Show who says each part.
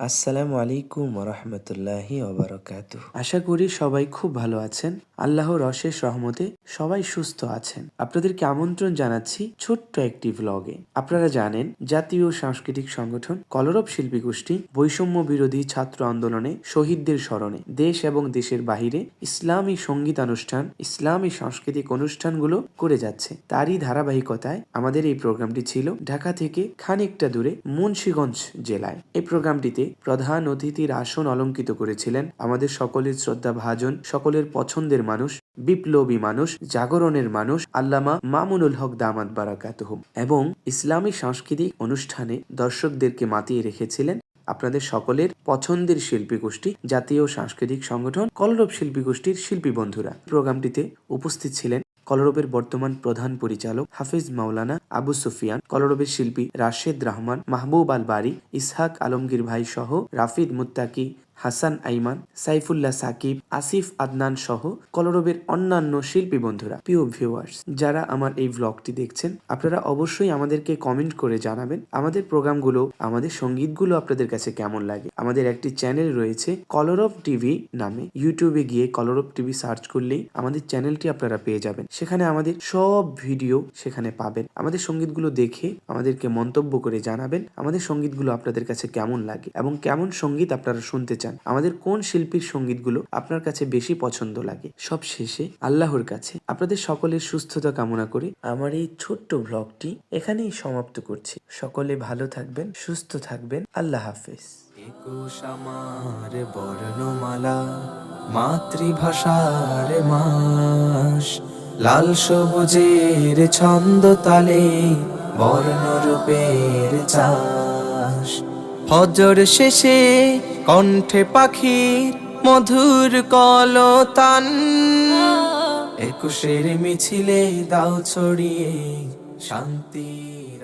Speaker 1: আসসালামু আলাইকুম রহমতুল্লাহি ওবারাকাতুহ। আশা করি সবাই খুব ভালো আছেন। আল্লাহর অশেষ রহমতে সবাই সুস্থ আছেন। আপনাদেরকে আমন্ত্রণ জানাচ্ছি ছোট্ট একটি ভ্লগে। আপনারা জানেন জাতীয় সাংস্কৃতিক সংগঠন কলরব শিল্পী গোষ্ঠী বৈষম্য বিরোধী ছাত্র আন্দোলনে শহীদদের স্মরণে দেশ এবং দেশের বাহিরে ইসলামী সঙ্গীতানুষ্ঠান, ইসলামী সাংস্কৃতিক অনুষ্ঠানগুলো করে যাচ্ছে। তারই ধারাবাহিকতায় আমাদের এই প্রোগ্রামটি ছিল ঢাকা থেকে খানিকটা দূরে মুন্সিগঞ্জ জেলায়। এই প্রোগ্রামটিতে প্রধান অতিথির আসন অলঙ্কিত করেছিলেন আমাদের সকলের শ্রদ্ধাভাজন, সকলের পছন্দের মানুষ, বিপ্লবী মানুষ, জাগরণের মানুষ আল্লামা মামুনুল হক দামাত বারাকাতুহু, এবং ইসলামী সাংস্কৃতিক অনুষ্ঠানে দর্শকদেরকে মাতিয়ে রেখেছিলেন আপনাদের সকলের পছন্দের শিল্পী গোষ্ঠী জাতীয় সাংস্কৃতিক সংগঠন কলরব শিল্পী গোষ্ঠীর শিল্পী বন্ধুরা। প্রোগ্রামটিতে উপস্থিত ছিলেন কলরবের বর্তমান প্রধান পরিচালক হাফিজ মাওলানা আবু সুফিয়ান, কলরবের শিল্পী রাশেদ রহমান, মাহবুব আল বারি, ইসহাক আলমগীর ভাই সহ রাফিদ মুত্তাকি, হাসান আইমান, সাইফুল্লাহ সাকিব, আসিফ আদনান সহ কলরবের অন্যান্য শিল্পী বন্ধুরা। প্রিয় ভিউয়ার্স, যারা আমার এই ভ্লগটি দেখছেন, আপনারা অবশ্যই আমাদেরকে কমেন্ট করে জানাবেন আমাদের প্রোগ্রামগুলো, আমাদের সঙ্গীতগুলো আপনাদের কাছে কেমন লাগে। আমাদের একটি চ্যানেল রয়েছে কলরব টিভি নামে। ইউটিউবে গিয়ে কলরব টিভি সার্চ করলেই আমাদের চ্যানেলটি আপনারা পেয়ে যাবেন। সেখানে আমাদের সব ভিডিও সেখানে পাবেন। আমাদের সঙ্গীতগুলো দেখে আমাদেরকে মন্তব্য করে জানাবেন আমাদের সঙ্গীতগুলো আপনাদের কাছে কেমন লাগে এবং কেমন সঙ্গীত আপনারা শুনতে চান, আমাদের কোন শিল্পীর সঙ্গীতগুলো আপনার কাছে বেশি পছন্দ লাগে। সব শেষে আল্লাহর কাছে আপনাদের সকলের সুস্থতা কামনা করে আমার এই ছোট্ট ভ্লগটি এখানেই সমাপ্ত করছি। সকলে ভালো থাকবেন, সুস্থ থাকবেন। আল্লাহ হাফেজ।
Speaker 2: একুশ আমার বর্ণমালা, মাতৃভাষার মাস, লাল সবুজের ছন্দ তালে বর্ণরূপের চাষ। ফজর শেষে কণ্ঠে পাখির মধুর কলতান, একুশের মিছিলে দাও ছড়িয়ে শান্তির